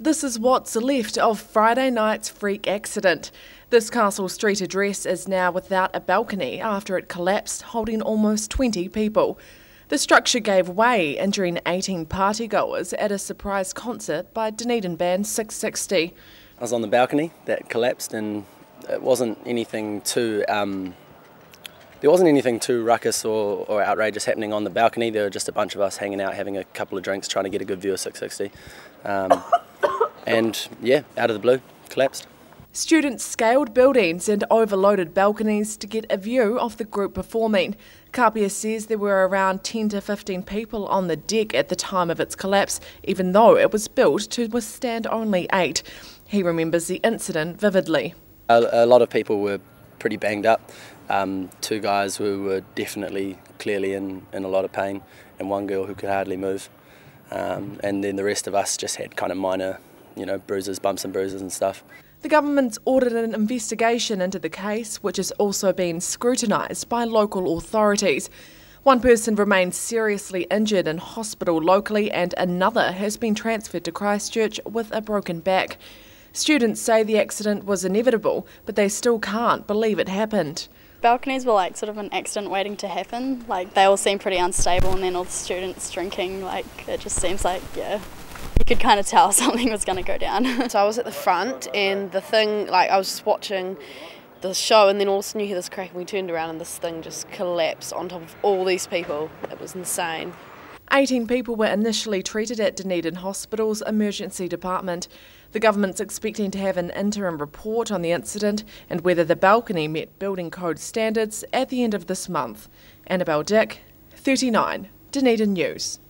This is what's left of Friday night's freak accident. This Castle Street address is now without a balcony after it collapsed, holding almost 20 people. The structure gave way, injuring 18 partygoers at a surprise concert by Dunedin band 660. I was on the balcony that collapsed, and it wasn't anything too there wasn't anything too ruckus or outrageous happening on the balcony. There were just a bunch of us hanging out, having a couple of drinks, trying to get a good view of 660. And yeah, out of the blue, collapsed. Students scaled buildings and overloaded balconies to get a view of the group performing. Kapia says there were around 10 to 15 people on the deck at the time of its collapse, even though it was built to withstand only 8. He remembers the incident vividly. A lot of people were pretty banged up. 2 guys who were definitely, clearly in a lot of pain, and 1 girl who could hardly move. And then the rest of us just had kind of minor, bruises, bumps and bruises and stuff. The government's ordered an investigation into the case, which is also being scrutinised by local authorities. 1 person remains seriously injured in hospital locally, and another has been transferred to Christchurch with a broken back. Students say the accident was inevitable, but they still can't believe it happened. Balconies were like sort of an accident waiting to happen. Like, they all seem pretty unstable, and then all the students drinking, it just seems like, yeah, you could kind of tell something was going to go down. So I was at the front, and the thing, I was just watching the show, and then all of a sudden you hear this crack, and we turned around and this thing just collapsed on top of all these people. It was insane. 18 people were initially treated at Dunedin Hospital's emergency department. The government's expecting to have an interim report on the incident and whether the balcony met building code standards at the end of this month. Annabelle Dick, 39, Dunedin News.